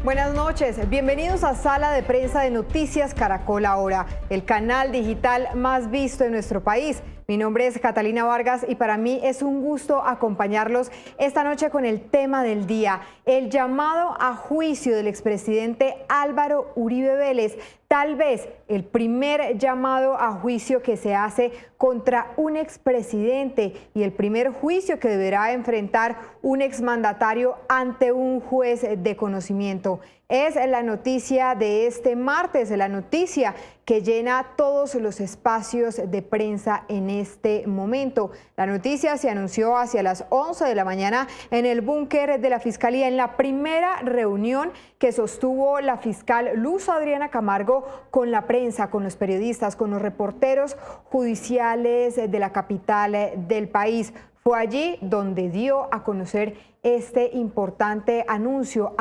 Buenas noches, bienvenidos a Sala de Prensa de Noticias Caracol Ahora, el canal digital más visto en nuestro país. Mi nombre es Catalina Vargas y para mí es un gusto acompañarlos esta noche con el tema del día, el llamado a juicio del expresidente Álvaro Uribe Vélez, tal vez el primer llamado a juicio que se hace contra un expresidente y el primer juicio que deberá enfrentar un exmandatario ante un juez de conocimiento. Es la noticia de este martes, la noticia que llena todos los espacios de prensa en este momento. La noticia se anunció hacia las 11 de la mañana en el búnker de la Fiscalía, en la primera reunión que sostuvo la fiscal Luz Adriana Camargo con la prensa, con los periodistas, con los reporteros judiciales de la capital del país. Fue allí donde dio a conocer este importante anuncio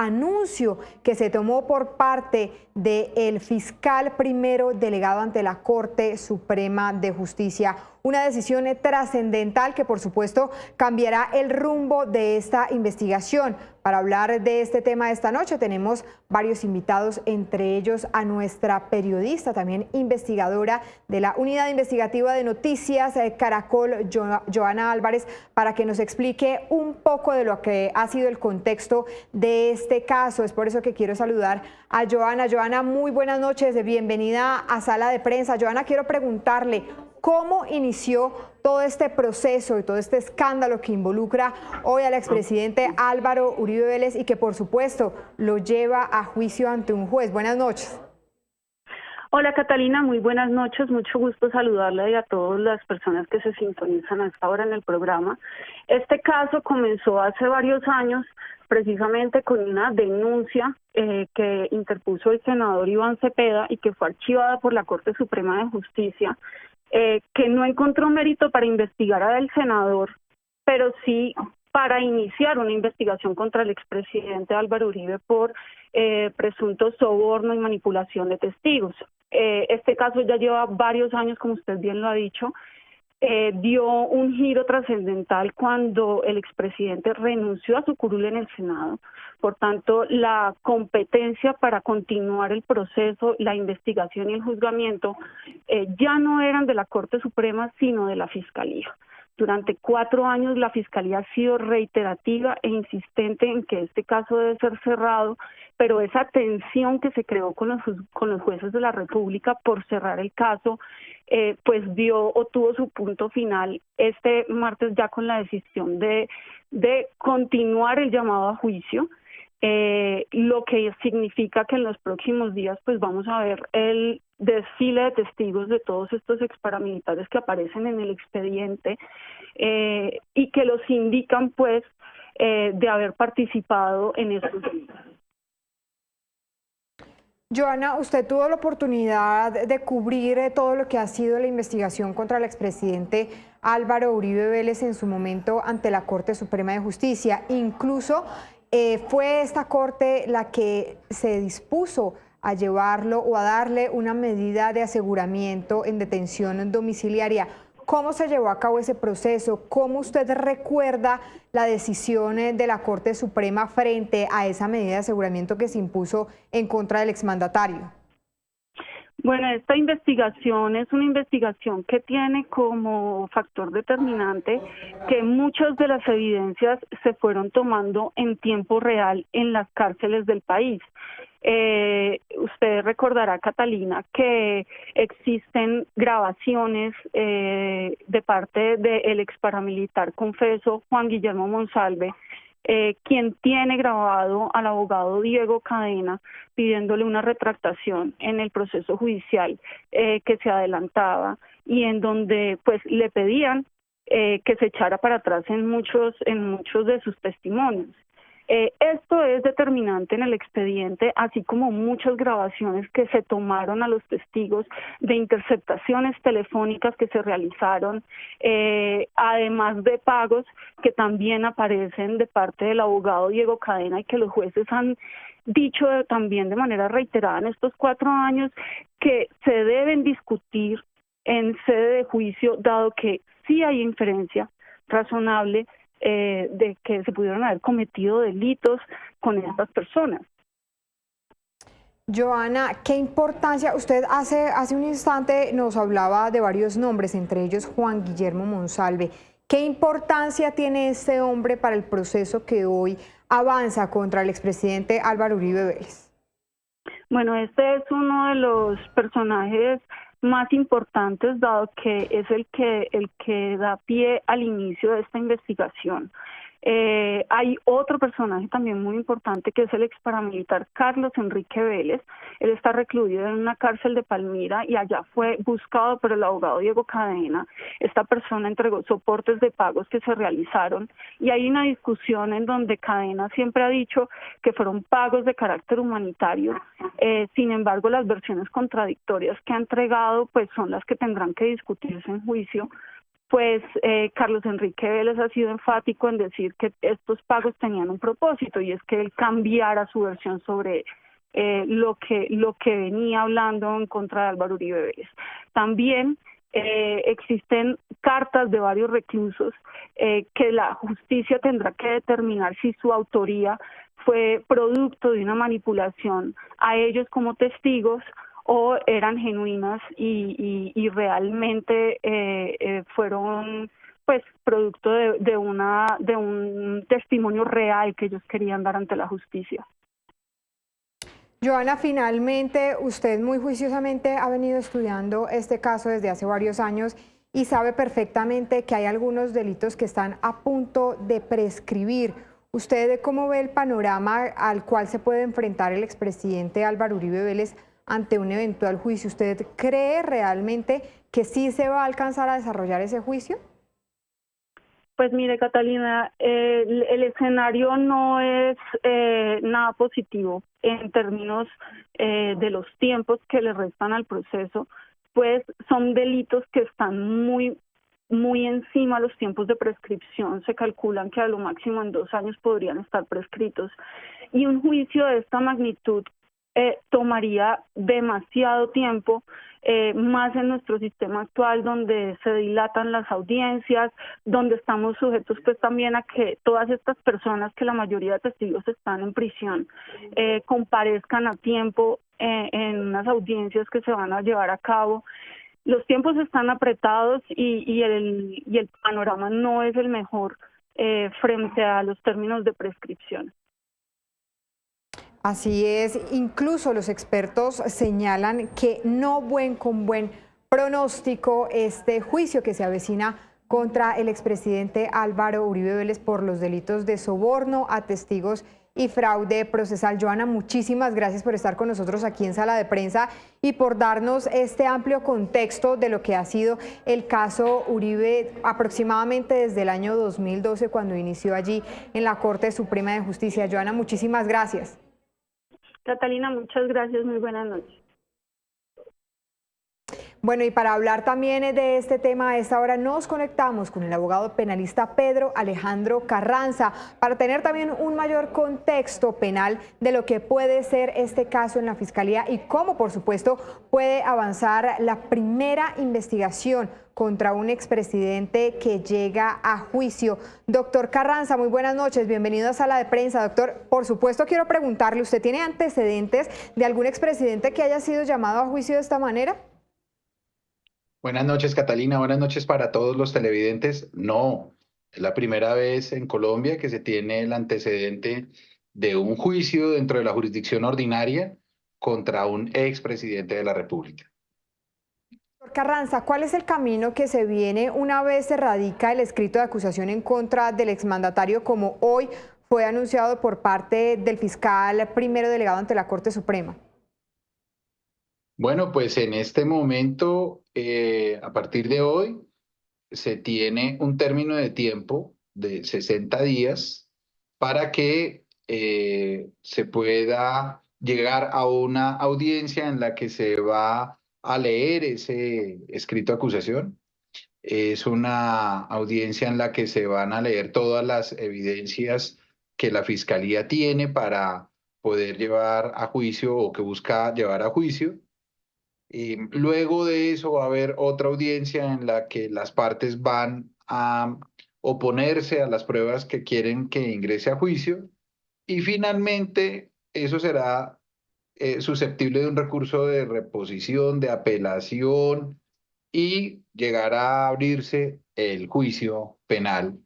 que se tomó por parte del fiscal primero delegado ante la Corte Suprema de Justicia. Una decisión trascendental que, por supuesto, cambiará el rumbo de esta investigación. Para hablar de este tema esta noche tenemos varios invitados, entre ellos a nuestra periodista, también investigadora de la Unidad Investigativa de Noticias Caracol, Joana Álvarez, para que nos explique un poco de lo que ha sido el contexto de este caso. Es por eso que quiero saludar a Joana. Joana, muy buenas noches, bienvenida a Sala de Prensa. Joana, quiero preguntarle, ¿cómo inició todo este proceso y todo este escándalo que involucra hoy al expresidente Álvaro Uribe Vélez y que por supuesto lo lleva a juicio ante un juez? Buenas noches. Hola Catalina, muy buenas noches, mucho gusto saludarla y a todas las personas que se sintonizan a esta hora en el programa. Este caso comenzó hace varios años precisamente con una denuncia que interpuso el senador Iván Cepeda y que fue archivada por la Corte Suprema de Justicia, que no encontró mérito para investigar al senador, pero sí para iniciar una investigación contra el expresidente Álvaro Uribe por presunto soborno y manipulación de testigos. Este caso ya lleva varios años, como usted bien lo ha dicho. Dio un giro trascendental cuando el expresidente renunció a su curul en el Senado. Por tanto, la competencia para continuar el proceso, la investigación y el juzgamiento ya no eran de la Corte Suprema, sino de la Fiscalía. Durante 4 años la Fiscalía ha sido reiterativa e insistente en que este caso debe ser cerrado, pero esa tensión que se creó con los jueces de la República por cerrar el caso, pues tuvo su punto final este martes ya con la decisión de continuar el llamado a juicio, lo que significa que en los próximos días pues vamos a ver el desfile de testigos de todos estos exparamilitares que aparecen en el expediente y que los indican pues de haber participado en estos delitos. Joana, usted tuvo la oportunidad de cubrir todo lo que ha sido la investigación contra el expresidente Álvaro Uribe Vélez en su momento ante la Corte Suprema de Justicia. Incluso fue esta Corte la que se dispuso a llevarlo o a darle una medida de aseguramiento en detención domiciliaria. ¿Cómo se llevó a cabo ese proceso? ¿Cómo usted recuerda la decisión de la Corte Suprema frente a esa medida de aseguramiento que se impuso en contra del exmandatario? Bueno, esta investigación es una investigación que tiene como factor determinante que muchas de las evidencias se fueron tomando en tiempo real en las cárceles del país. Usted recordará, Catalina, que existen grabaciones de parte del ex paramilitar confeso Juan Guillermo Monsalve, quien tiene grabado al abogado Diego Cadena pidiéndole una retractación en el proceso judicial que se adelantaba y en donde pues le pedían que se echara para atrás en muchos de sus testimonios. Esto es determinante en el expediente, así como muchas grabaciones que se tomaron a los testigos de interceptaciones telefónicas que se realizaron, además de pagos que también aparecen de parte del abogado Diego Cadena y que los jueces han dicho también de manera reiterada en estos 4 años que se deben discutir en sede de juicio, dado que sí hay inferencia razonable de que se pudieron haber cometido delitos con estas personas. Joana, ¿qué importancia? Usted hace un instante nos hablaba de varios nombres, entre ellos Juan Guillermo Monsalve. ¿Qué importancia tiene este hombre para el proceso que hoy avanza contra el expresidente Álvaro Uribe Vélez? Bueno, este es uno de los personajes más importantes, dado que es el que da pie al inicio de esta investigación. Hay otro personaje también muy importante que es el ex paramilitar Carlos Enrique Vélez. Él está recluido en una cárcel de Palmira y allá fue buscado por el abogado Diego Cadena. Esta persona entregó soportes de pagos que se realizaron y hay una discusión en donde Cadena siempre ha dicho que fueron pagos de carácter humanitario. Sin embargo, las versiones contradictorias que ha entregado pues son las que tendrán que discutirse en juicio. Pues Carlos Enrique Vélez ha sido enfático en decir que estos pagos tenían un propósito y es que él cambiara su versión sobre lo que venía hablando en contra de Álvaro Uribe Vélez. También existen cartas de varios reclusos que la justicia tendrá que determinar si su autoría fue producto de una manipulación a ellos como testigos o eran genuinas y realmente fueron pues producto de un testimonio real que ellos querían dar ante la justicia. Joana, finalmente usted muy juiciosamente ha venido estudiando este caso desde hace varios años y sabe perfectamente que hay algunos delitos que están a punto de prescribir. ¿Usted cómo ve el panorama al cual se puede enfrentar el expresidente Álvaro Uribe Vélez ante un eventual juicio? ¿Usted cree realmente que sí se va a alcanzar a desarrollar ese juicio? Pues mire, Catalina, el escenario no es nada positivo en términos de los tiempos que le restan al proceso, pues son delitos que están muy encima de los tiempos de prescripción. Se calculan que a lo máximo en 2 años podrían estar prescritos. Y un juicio de esta magnitud tomaría demasiado tiempo, más en nuestro sistema actual donde se dilatan las audiencias, donde estamos sujetos pues también a que todas estas personas, que la mayoría de testigos están en prisión, comparezcan a tiempo en unas audiencias que se van a llevar a cabo. Los tiempos están apretados y el panorama no es el mejor frente a los términos de prescripción. Así es, incluso los expertos señalan que no con buen pronóstico este juicio que se avecina contra el expresidente Álvaro Uribe Vélez por los delitos de soborno a testigos y fraude procesal. Joana, muchísimas gracias por estar con nosotros aquí en Sala de Prensa y por darnos este amplio contexto de lo que ha sido el caso Uribe aproximadamente desde el año 2012, cuando inició allí en la Corte Suprema de Justicia. Joana, muchísimas gracias. Catalina, muchas gracias, muy buenas noches. Bueno, y para hablar también de este tema, a esta hora nos conectamos con el abogado penalista Pedro Alejandro Carranza para tener también un mayor contexto penal de lo que puede ser este caso en la Fiscalía y cómo, por supuesto, puede avanzar la primera investigación contra un expresidente que llega a juicio. Doctor Carranza, muy buenas noches, bienvenido a Sala de Prensa. Doctor, por supuesto quiero preguntarle, ¿usted tiene antecedentes de algún expresidente que haya sido llamado a juicio de esta manera? Buenas noches, Catalina. Buenas noches para todos los televidentes. No, es la primera vez en Colombia que se tiene el antecedente de un juicio dentro de la jurisdicción ordinaria contra un expresidente de la República. Doctor Carranza, ¿cuál es el camino que se viene una vez se radica el escrito de acusación en contra del exmandatario, como hoy fue anunciado por parte del fiscal primero delegado ante la Corte Suprema? Bueno, pues en este momento, a partir de hoy, se tiene un término de tiempo de 60 días para que se pueda llegar a una audiencia en la que se va a leer ese escrito de acusación. Es una audiencia en la que se van a leer todas las evidencias que la Fiscalía tiene para poder llevar a juicio o que busca llevar a juicio. Luego de eso va a haber otra audiencia en la que las partes van a oponerse a las pruebas que quieren que ingrese a juicio y finalmente eso será susceptible de un recurso de reposición, de apelación y llegar a abrirse el juicio penal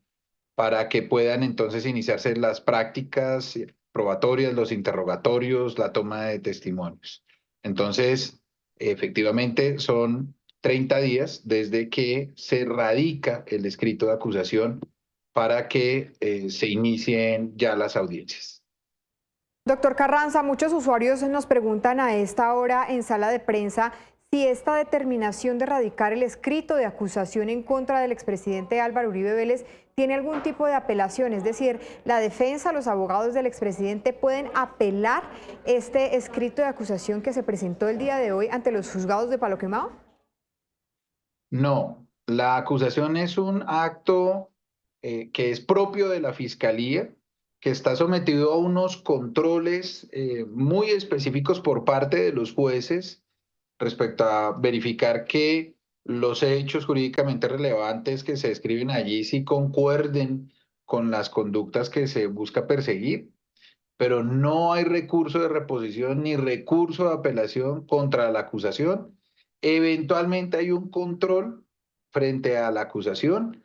para que puedan entonces iniciarse las prácticas probatorias, los interrogatorios, la toma de testimonios. Entonces, efectivamente, son 30 días desde que se radica el escrito de acusación para que se inicien ya las audiencias. Doctor Carranza, muchos usuarios nos preguntan a esta hora en sala de prensa si esta determinación de radicar el escrito de acusación en contra del expresidente Álvaro Uribe Vélez tiene algún tipo de apelación, es decir, la defensa, los abogados del expresidente pueden apelar este escrito de acusación que se presentó el día de hoy ante los juzgados de Palo Quemado. No, la acusación es un acto que es propio de la Fiscalía, que está sometido a unos controles muy específicos por parte de los jueces respecto a verificar que los hechos jurídicamente relevantes que se describen allí sí concuerden con las conductas que se busca perseguir, pero no hay recurso de reposición ni recurso de apelación contra la acusación. Eventualmente hay un control frente a la acusación,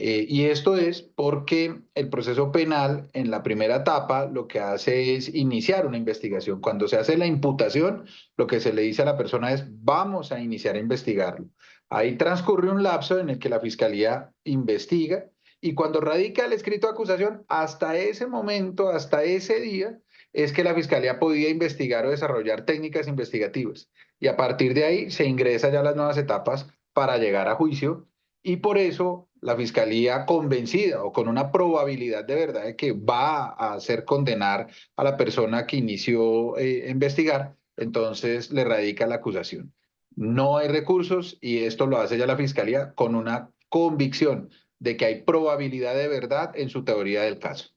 y esto es porque el proceso penal en la primera etapa lo que hace es iniciar una investigación. Cuando se hace la imputación, lo que se le dice a la persona es vamos a iniciar a investigarlo. Ahí transcurre un lapso en el que la Fiscalía investiga y cuando radica el escrito de acusación, hasta ese momento, hasta ese día, es que la Fiscalía podía investigar o desarrollar técnicas investigativas. Y a partir de ahí se ingresa ya a las nuevas etapas para llegar a juicio. Y por eso la Fiscalía, convencida o con una probabilidad de verdad de que va a hacer condenar a la persona que inició a investigar, entonces le radica la acusación. No hay recursos y esto lo hace ya la Fiscalía con una convicción de que hay probabilidad de verdad en su teoría del caso.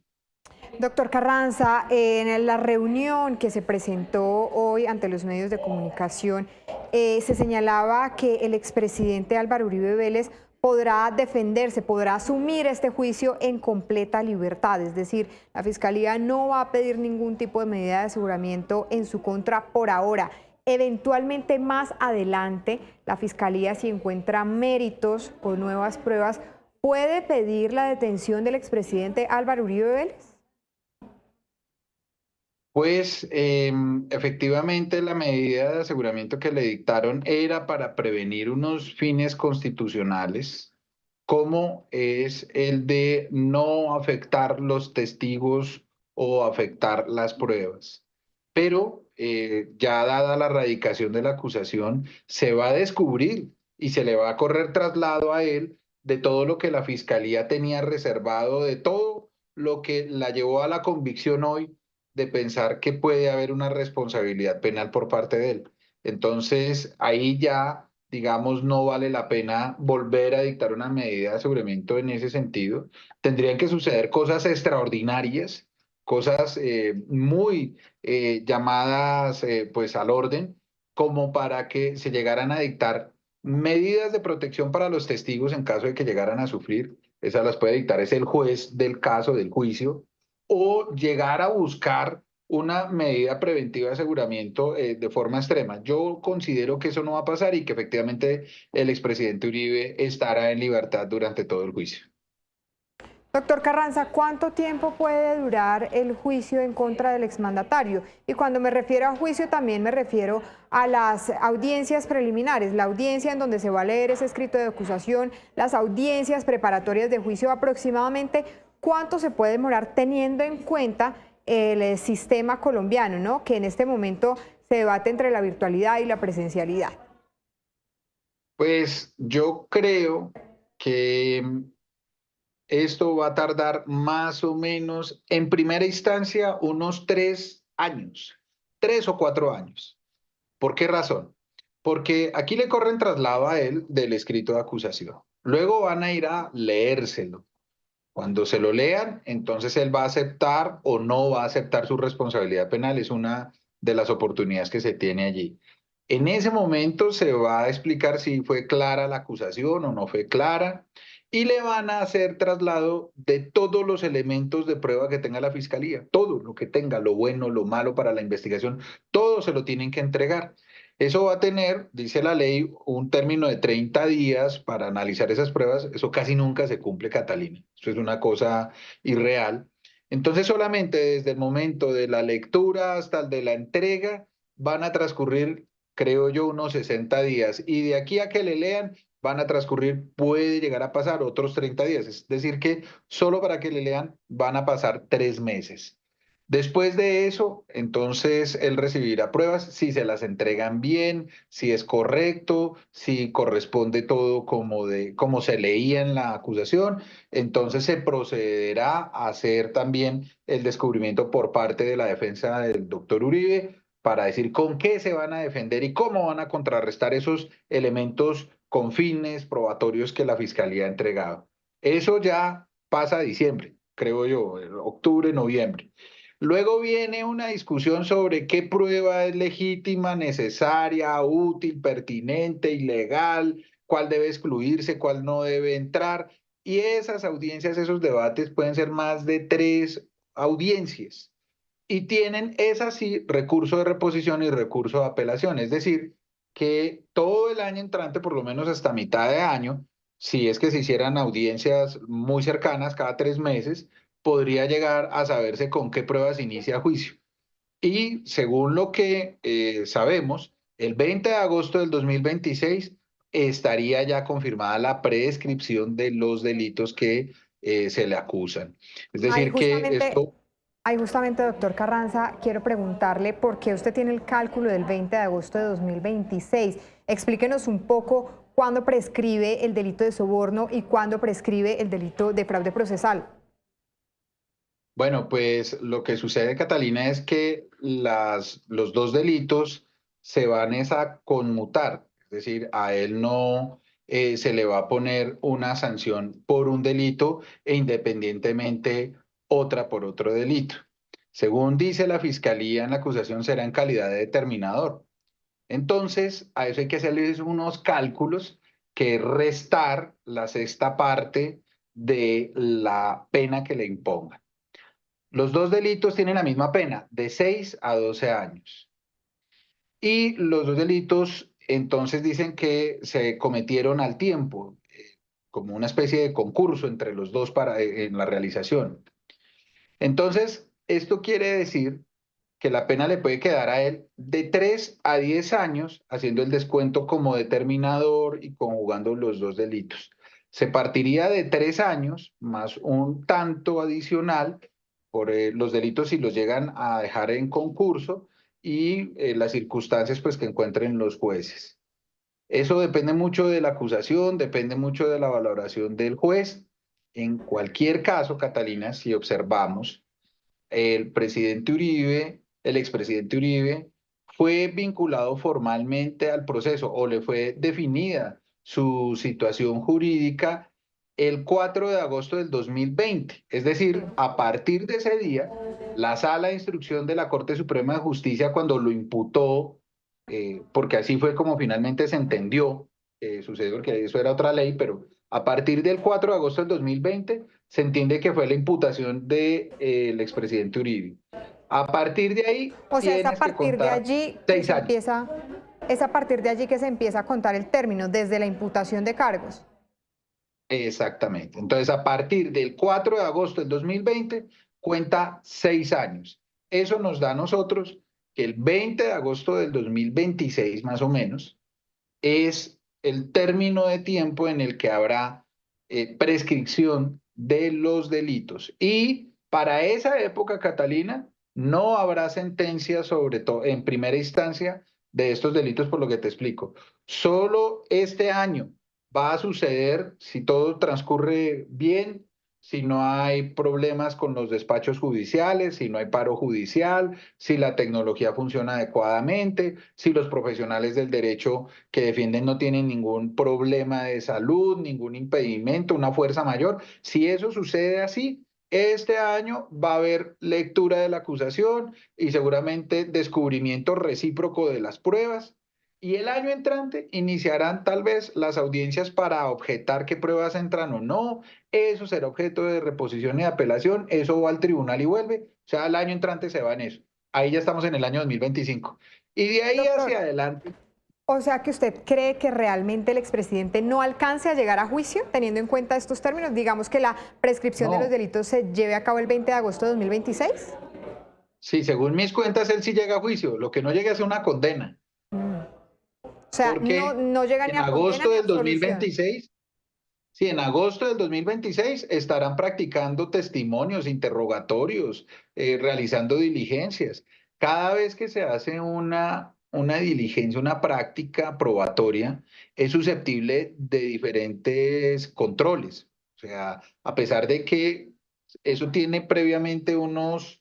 Doctor Carranza, en la reunión que se presentó hoy ante los medios de comunicación, se señalaba que el expresidente Álvaro Uribe Vélez podrá defenderse, podrá asumir este juicio en completa libertad, es decir, la Fiscalía no va a pedir ningún tipo de medida de aseguramiento en su contra por ahora. Eventualmente más adelante, la Fiscalía, si encuentra méritos o nuevas pruebas, ¿puede pedir la detención del expresidente Álvaro Uribe Vélez? Pues efectivamente la medida de aseguramiento que le dictaron era para prevenir unos fines constitucionales, como es el de no afectar los testigos o afectar las pruebas. Pero ya dada la radicación de la acusación, se va a descubrir y se le va a correr traslado a él de todo lo que la Fiscalía tenía reservado, de todo lo que la llevó a la convicción hoy de pensar que puede haber una responsabilidad penal por parte de él. Entonces, ahí ya, digamos, no vale la pena volver a dictar una medida de aseguramiento en ese sentido. Tendrían que suceder cosas extraordinarias, cosas muy llamadas pues al orden, como para que se llegaran a dictar medidas de protección para los testigos en caso de que llegaran a sufrir. Esas las puede dictar es el juez del caso, del juicio, o llegar a buscar una medida preventiva de aseguramiento de forma extrema. Yo considero que eso no va a pasar y que efectivamente el expresidente Uribe estará en libertad durante todo el juicio. Doctor Carranza, ¿cuánto tiempo puede durar el juicio en contra del exmandatario? Y cuando me refiero a juicio también me refiero a las audiencias preliminares, la audiencia en donde se va a leer ese escrito de acusación, las audiencias preparatorias de juicio, aproximadamente cuánto se puede demorar teniendo en cuenta el sistema colombiano, ¿no? Que en este momento se debate entre la virtualidad y la presencialidad. Pues yo creo que esto va a tardar más o menos, en primera instancia, unos 3 años, 3 o 4 años. ¿Por qué razón? Porque aquí le corren traslado a él del escrito de acusación. Luego van a ir a leérselo. Cuando se lo lean, entonces él va a aceptar o no va a aceptar su responsabilidad penal. Es una de las oportunidades que se tiene allí. En ese momento se va a explicar si fue clara la acusación o no fue clara y le van a hacer traslado de todos los elementos de prueba que tenga la fiscalía, todo lo que tenga, lo bueno, lo malo para la investigación, todo se lo tienen que entregar. Eso va a tener, dice la ley, un término de 30 días para analizar esas pruebas. Eso casi nunca se cumple, Catalina. Eso es una cosa irreal. Entonces, solamente desde el momento de la lectura hasta el de la entrega van a transcurrir, creo yo, unos 60 días. Y de aquí a que le lean, van a transcurrir, puede llegar a pasar otros 30 días. Es decir, que solo para que le lean van a pasar 3 meses. Después de eso, entonces él recibirá pruebas si se las entregan bien, si es correcto, si corresponde todo como se leía en la acusación. Entonces se procederá a hacer también el descubrimiento por parte de la defensa del doctor Uribe para decir con qué se van a defender y cómo van a contrarrestar esos elementos con fines probatorios que la fiscalía ha entregado. Eso ya pasa a diciembre, creo yo, octubre, noviembre. Luego viene una discusión sobre qué prueba es legítima, necesaria, útil, pertinente, ilegal, cuál debe excluirse, cuál no debe entrar. Y esas audiencias, esos debates pueden ser más de 3 audiencias. Y tienen, es sí, recurso de reposición y recurso de apelación. Es decir, que todo el año entrante, por lo menos hasta mitad de año, si es que se hicieran audiencias muy cercanas cada 3 meses, podría llegar a saberse con qué pruebas inicia juicio. Y según lo que sabemos, el 20 de agosto del 2026 estaría ya confirmada la prescripción de los delitos que se le acusan. Es Ahí decir, que justamente, esto... ahí justamente, doctor Carranza, quiero preguntarle por qué usted tiene el cálculo del 20 de agosto de 2026. Explíquenos un poco cuándo prescribe el delito de soborno y cuándo prescribe el delito de fraude procesal. Bueno, pues lo que sucede, Catalina, es que los dos delitos se van a conmutar, es decir, a él no se le va a poner una sanción por un delito e independientemente otra por otro delito. Según dice la fiscalía en la acusación, será en calidad de determinador. Entonces, a eso hay que hacerle unos cálculos que es restar la sexta parte de la pena que le impongan. Los dos delitos tienen la misma pena, de 6 a 12 años. Y los dos delitos entonces dicen que se cometieron al tiempo, como una especie de concurso entre los dos en la realización. Entonces, esto quiere decir que la pena le puede quedar a él de 3 a 10 años, haciendo el descuento como determinador y conjugando los dos delitos. Se partiría de 3 años más un tanto adicional por los delitos si los llegan a dejar en concurso y las circunstancias pues que encuentren los jueces. Eso depende mucho de la acusación, depende mucho de la valoración del juez. En cualquier caso, Catalina, si observamos, el presidente Uribe, el expresidente Uribe, fue vinculado formalmente al proceso o le fue definida su situación jurídica el 4 de agosto del 2020. Es decir, a partir de ese día, la Sala de Instrucción de la Corte Suprema de Justicia, cuando lo imputó, porque así fue como finalmente se entendió, sucedió porque eso era otra ley, pero a partir del 4 de agosto del 2020 se entiende que fue la imputación del expresidente Uribe. A partir de ahí O sea, es a tienes que partir de contar allí que 6 se años. empieza, es a partir de allí que se empieza a contar el término, desde la imputación de cargos. Exactamente. Entonces, a partir del 4 de agosto del 2020, cuenta 6 años. Eso nos da a nosotros que el 20 de agosto del 2026, más o menos, es el término de tiempo en el que habrá prescripción de los delitos. Y para esa época, Catalina, no habrá sentencia sobre todo en primera instancia de estos delitos, por lo que te explico. Solo este año va a suceder, si todo transcurre bien, si no hay problemas con los despachos judiciales, si no hay paro judicial, si la tecnología funciona adecuadamente, si los profesionales del derecho que defienden no tienen ningún problema de salud, ningún impedimento, una fuerza mayor. Si eso sucede así, este año va a haber lectura de la acusación y seguramente descubrimiento recíproco de las pruebas Y el año entrante iniciarán tal vez las audiencias para objetar qué pruebas entran o no. Eso será objeto de reposición y apelación. Eso va al tribunal y vuelve. O sea, el año entrante se va en eso. Ahí ya estamos en el año 2025. Y de ahí Doctor, hacia adelante. o sea que usted cree que realmente el expresidente no alcance a llegar a juicio teniendo en cuenta estos términos. Digamos que la prescripción de los No. delitos se lleve a cabo el 20 de agosto de 2026. Sí, según mis cuentas, él sí llega a juicio. Lo que no llega es una condena. O sea, no, Porque no llega ni en a condena agosto ni a del absolución. 2026, sí, en agosto del 2026 estarán practicando testimonios, interrogatorios, realizando diligencias. Cada vez que se hace una diligencia, una práctica probatoria, es susceptible de diferentes controles. O sea, a pesar de que eso tiene previamente unos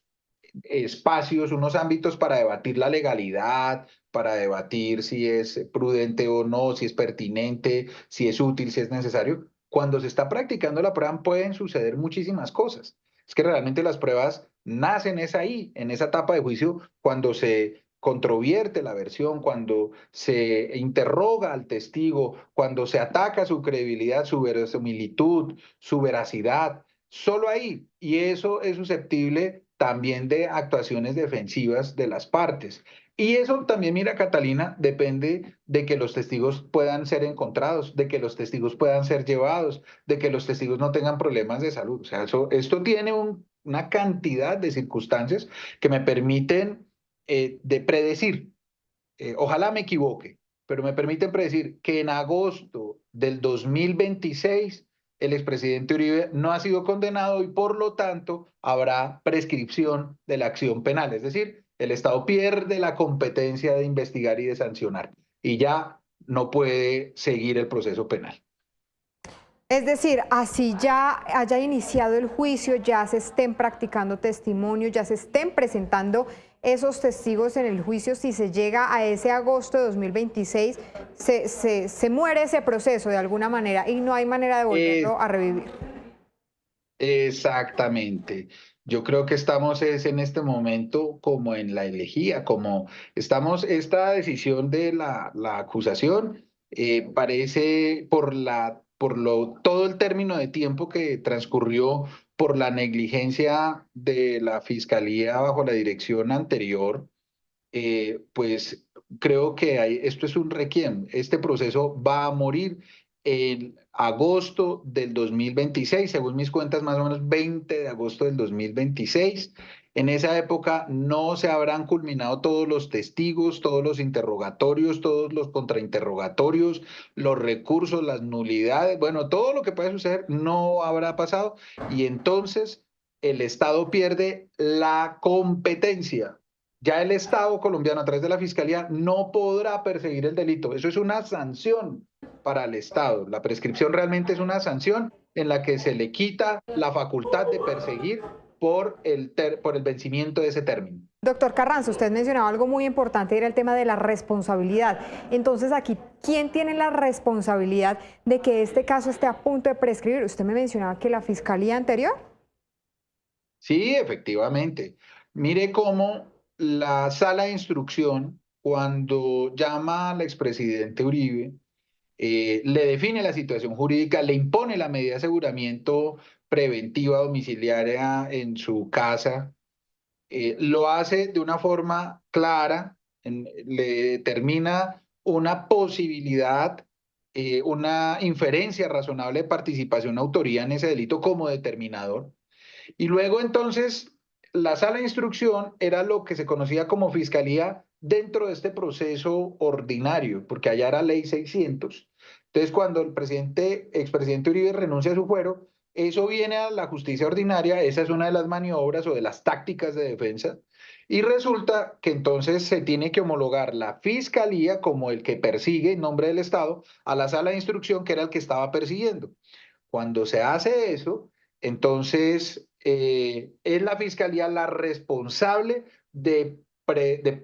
espacios, unos ámbitos para debatir la legalidad, para debatir si es prudente o no, si es pertinente, si es útil, si es necesario. Cuando se está practicando la prueba pueden suceder muchísimas cosas. Es que realmente las pruebas nacen es ahí, en esa etapa de juicio, cuando se controvierte la versión, cuando se interroga al testigo, cuando se ataca su credibilidad, su verosimilitud, su veracidad, solo ahí. Y eso es susceptible también de actuaciones defensivas de las partes. Y eso también, mira, Catalina, depende de que los testigos puedan ser encontrados, de que los testigos puedan ser llevados, de que los testigos no tengan problemas de salud. O sea, esto tiene una cantidad de circunstancias que me permiten de predecir, ojalá me equivoque, pero me permiten predecir que en agosto del 2026 el expresidente Uribe no ha sido condenado y por lo tanto habrá prescripción de la acción penal. Es decir, el Estado pierde la competencia de investigar y de sancionar y ya no puede seguir el proceso penal. Es decir, así ya haya iniciado el juicio, ya se estén practicando testimonios, ya se estén presentando esos testigos en el juicio, si se llega a ese agosto de 2026, se muere ese proceso de alguna manera y no hay manera de Eh, volverlo a revivir. Exactamente. Yo creo que estamos es en este momento como en la elegía, como estamos, esta decisión de la acusación parece todo el término de tiempo que transcurrió por la negligencia de la fiscalía bajo la dirección anterior, pues creo que esto es un requiem. Este proceso va a morir en agosto del 2026, según mis cuentas, más o menos 20 de agosto del 2026. En esa época no se habrán culminado todos los testigos, todos los interrogatorios, todos los contrainterrogatorios, los recursos, las nulidades, bueno, todo lo que puede suceder no habrá pasado y entonces el Estado pierde la competencia. Ya el Estado colombiano a través de la Fiscalía no podrá perseguir el delito. Eso es una sanción para el Estado. La prescripción realmente es una sanción en la que se le quita la facultad de perseguir por el vencimiento de ese término. Doctor Carranza, usted mencionaba algo muy importante, era el tema de la responsabilidad. Entonces aquí, ¿quién tiene la responsabilidad de que este caso esté a punto de prescribir? Usted me mencionaba que la Fiscalía anterior. Sí, efectivamente. Mire cómo la sala de instrucción, cuando llama al expresidente Uribe, le define la situación jurídica, le impone la medida de aseguramiento preventiva domiciliaria en su casa, lo hace de una forma clara, le determina una posibilidad, una inferencia razonable de participación de autoría en ese delito como determinador. Y luego entonces la sala de instrucción era lo que se conocía como fiscalía dentro de este proceso ordinario, porque allá era ley 600. Entonces cuando el expresidente Uribe renuncia a su fuero, eso viene a la justicia ordinaria, esa es una de las maniobras o de las tácticas de defensa, y resulta que entonces se tiene que homologar la fiscalía como el que persigue en nombre del Estado a la sala de instrucción que era el que estaba persiguiendo. Cuando se hace eso, entonces es la fiscalía la responsable de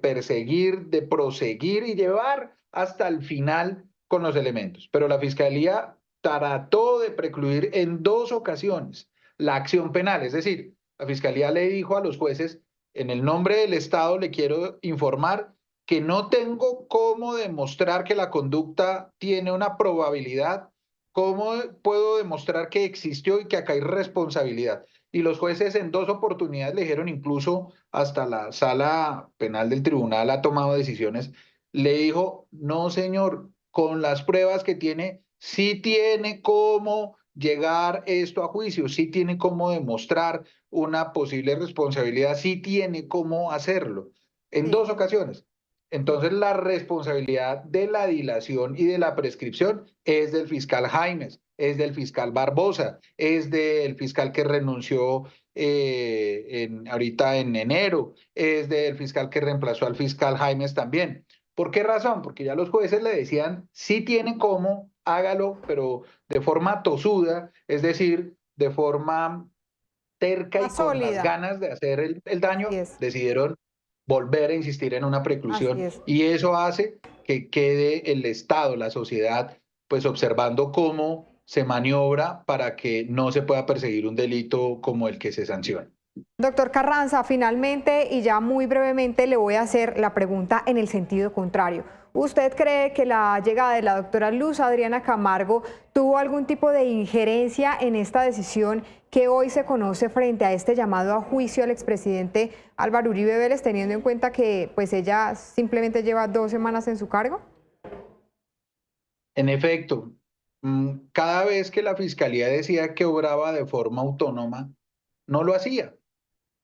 perseguir, de proseguir y llevar hasta el final con los elementos. Pero la fiscalía trató de precluir en dos ocasiones la acción penal, es decir, la fiscalía le dijo a los jueces, en el nombre del Estado le quiero informar que no tengo cómo demostrar que la conducta tiene una probabilidad, ¿cómo puedo demostrar que existió y que acá hay responsabilidad? Y los jueces en 2 oportunidades le dijeron, incluso hasta la sala penal del tribunal ha tomado decisiones, le dijo, no señor, con las pruebas que tiene, sí tiene cómo llegar esto a juicio, sí tiene cómo demostrar una posible responsabilidad, sí tiene cómo hacerlo, en Sí, 2 ocasiones. sí. Entonces, la responsabilidad de la dilación y de la prescripción es del fiscal Jaimes, es del fiscal Barbosa, es del fiscal que renunció ahorita en enero, es del fiscal que reemplazó al fiscal Jaimes también. ¿Por qué razón? Porque ya los jueces le decían, sí tiene cómo, hágalo, pero de forma tosuda, es decir, de forma terca y Más con las sólida. ganas de hacer el Así daño, es, decidieron volver a insistir en una así preclusión es. y eso hace que quede el Estado, la sociedad, pues observando cómo se maniobra para que no se pueda perseguir un delito como el que se sanciona. Doctor Carranza, finalmente y ya muy brevemente le voy a hacer la pregunta en el sentido contrario. ¿Usted cree que la llegada de la doctora Luz Adriana Camargo tuvo algún tipo de injerencia en esta decisión que hoy se conoce frente a este llamado a juicio al expresidente Álvaro Uribe Vélez, teniendo en cuenta que pues ella simplemente lleva 2 semanas en su cargo? En efecto, cada vez que la fiscalía decía que obraba de forma autónoma, no lo hacía.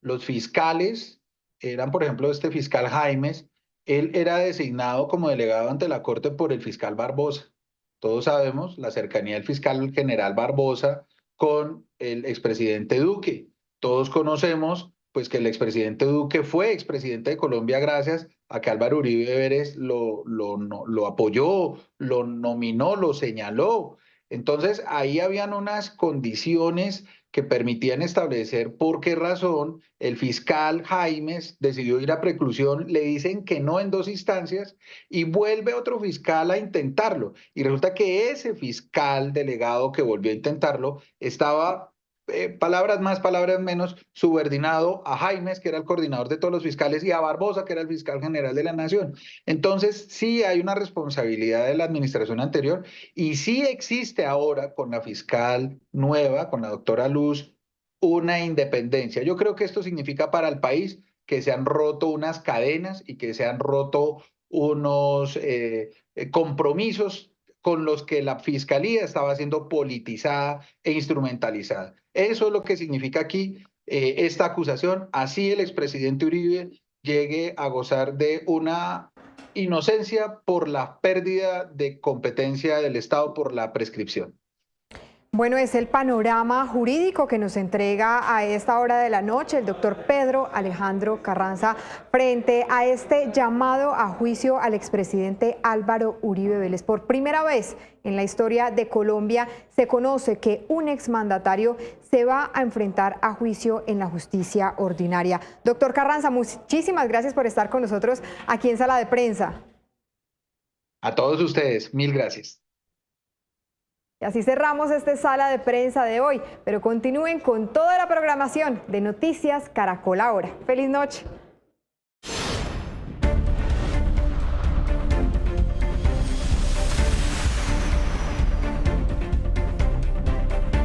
Los fiscales eran, por ejemplo, este fiscal Jaimes, él era designado como delegado ante la Corte por el fiscal Barbosa. Todos sabemos la cercanía del fiscal general Barbosa con el expresidente Duque. Todos conocemos pues que el expresidente Duque fue expresidente de Colombia gracias a que Álvaro Uribe Vélez lo apoyó, lo nominó, lo señaló. Entonces ahí habían unas condiciones que permitían establecer por qué razón el fiscal Jaimes decidió ir a preclusión, le dicen que no en 2 instancias y vuelve otro fiscal a intentarlo. Y resulta que ese fiscal delegado que volvió a intentarlo estaba, palabras más, palabras menos, subordinado a Jaimes, que era el coordinador de todos los fiscales, y a Barbosa, que era el fiscal general de la Nación. Entonces, sí hay una responsabilidad de la administración anterior y sí existe ahora con la fiscal nueva, con la doctora Luz, una independencia. Yo creo que esto significa para el país que se han roto unas cadenas y que se han roto unos compromisos con los que la fiscalía estaba siendo politizada e instrumentalizada. Eso es lo que significa aquí esta acusación. Así el expresidente Uribe llegue a gozar de una inocencia por la pérdida de competencia del Estado por la prescripción. Bueno, es el panorama jurídico que nos entrega a esta hora de la noche el doctor Pedro Alejandro Carranza frente a este llamado a juicio al expresidente Álvaro Uribe Vélez. Por primera vez en la historia de Colombia se conoce que un exmandatario se va a enfrentar a juicio en la justicia ordinaria. Doctor Carranza, muchísimas gracias por estar con nosotros aquí en Sala de Prensa. A todos ustedes, mil gracias. Y así cerramos esta sala de prensa de hoy, pero continúen con toda la programación de Noticias Caracol Ahora. ¡Feliz noche!